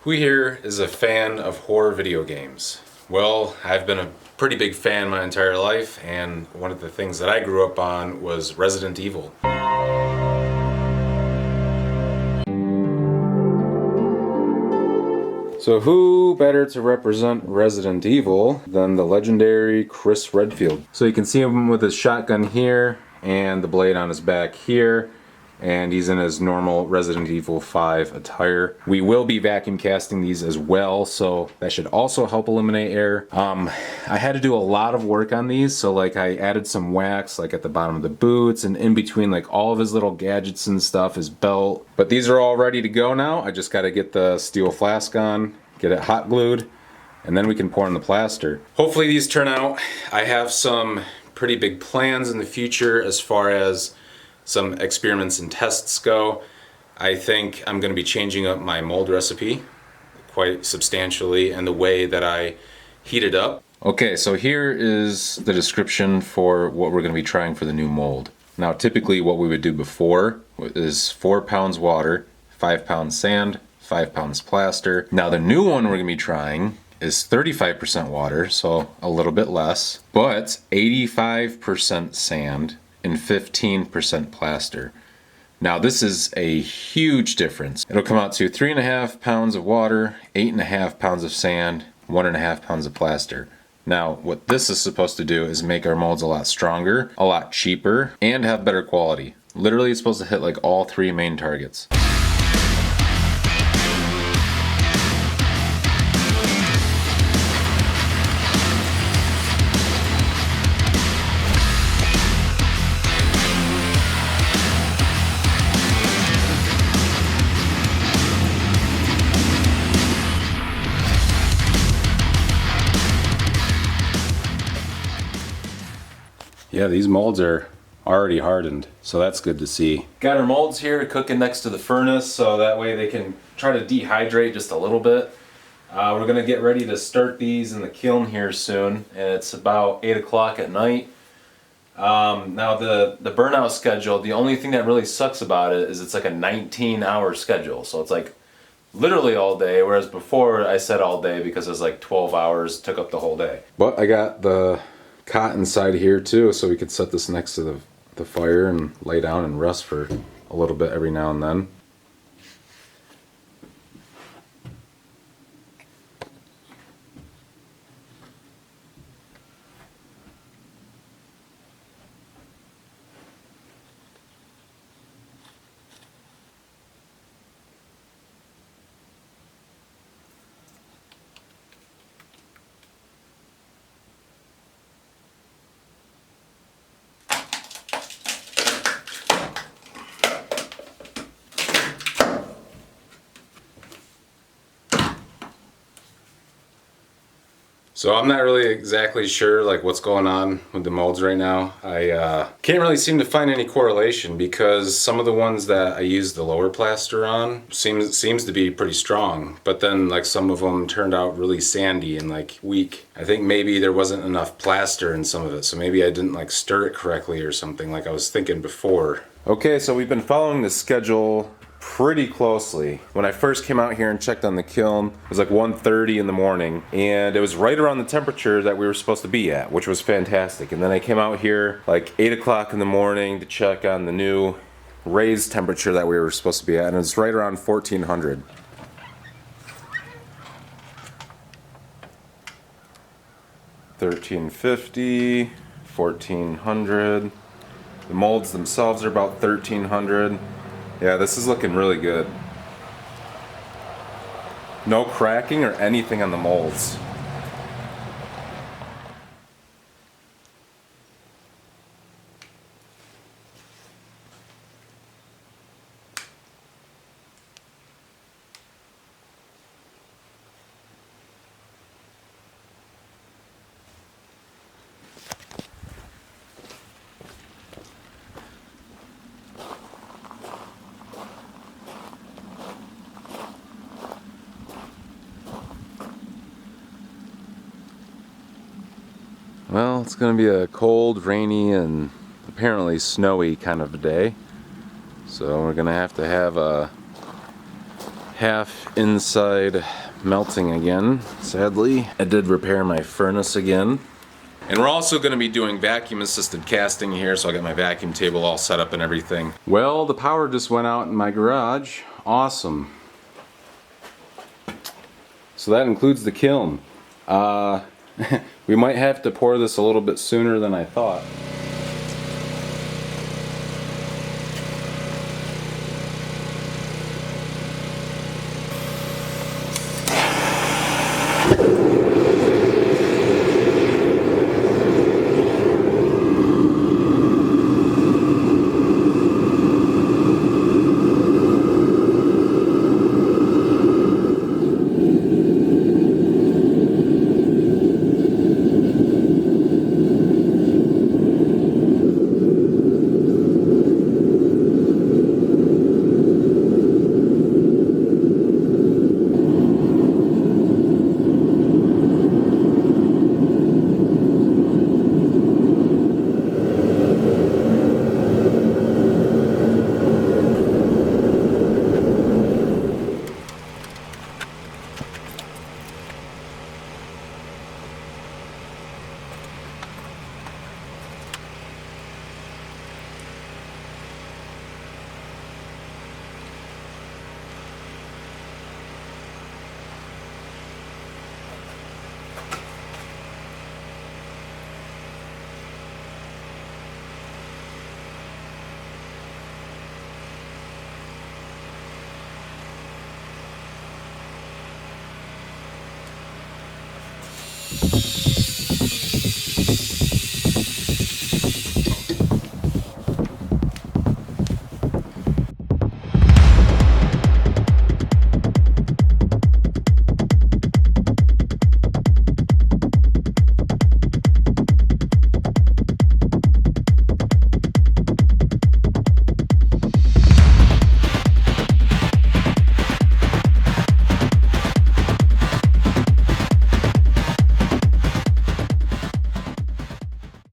Who here is a fan of horror video games? Well, I've been a pretty big fan my entire life, and one of the things that I grew up on was Resident Evil. So who better to represent Resident Evil than the legendary Chris Redfield? So you can see him with his shotgun here and the blade on his back here, and he's in his normal Resident Evil 5 attire. We will be vacuum casting these as well, so that should also help eliminate air. I had to do a lot of work on these, so like I added some wax like at the bottom of the boots and in between like all of his little gadgets and stuff, his belt. But these are all ready to go now. I just gotta get the steel flask on, get it hot glued, and then we can pour in the plaster. Hopefully these turn out. I have some pretty big plans in the future as far as some experiments and tests go. I think I'm going to be changing up my mold recipe quite substantially and the way that I heat it up. Okay, so here is the description for what we're going to be trying for the new mold. Now typically what we would do before is 4 pounds water, 5 pounds sand, 5 pounds plaster. Now the new one we're going to be trying is 35% water, so a little bit less, but 85% sand and 15% plaster. Now this is a huge difference. It'll come out to 3.5 pounds of water, 8.5 pounds of sand, 1.5 pounds of plaster. Now what this is supposed to do is make our molds a lot stronger, a lot cheaper, and have better quality. Literally it's supposed to hit like all 3 main targets. Yeah, these molds are already hardened, so that's good to see. Got our molds here cooking next to the furnace, so that way they can try to dehydrate just a little bit. We're gonna get ready to start these in the kiln here soon, and it's about 8 o'clock at night. Now the burnout schedule, the only thing that really sucks about it is it's like a 19-hour schedule, so it's like literally all day, whereas before I said all day because it was like 12 hours, took up the whole day. But I got the cot inside here too, so we could set this next to the fire and lay down and rest for a little bit every now and then. So I'm not really exactly sure like what's going on with the molds right now. I can't really seem to find any correlation because some of the ones that I used the lower plaster on seems to be pretty strong, but then like some of them turned out really sandy and like weak. I think maybe there wasn't enough plaster in some of it, so maybe I didn't like stir it correctly or something like I was thinking before. Okay, so we've been following the schedule pretty closely. When I first came out here and checked on the kiln, it was like 1:30 in the morning, and it was right around the temperature that we were supposed to be at, which was fantastic. And then I came out here like 8 o'clock in the morning to check on the new raised temperature that we were supposed to be at, and it's right around 1400. $1350, 1400. The molds themselves are about 1300. Yeah, this is looking really good. No cracking or anything on the molds. Well, it's going to be a cold, rainy, and apparently snowy kind of a day. So we're going to have a half inside melting again, sadly. I did repair my furnace again. And we're also going to be doing vacuum assisted casting here, so I got my vacuum table all set up and everything. Well, the power just went out in my garage. Awesome. So that includes the kiln. We might have to pour this a little bit sooner than I thought.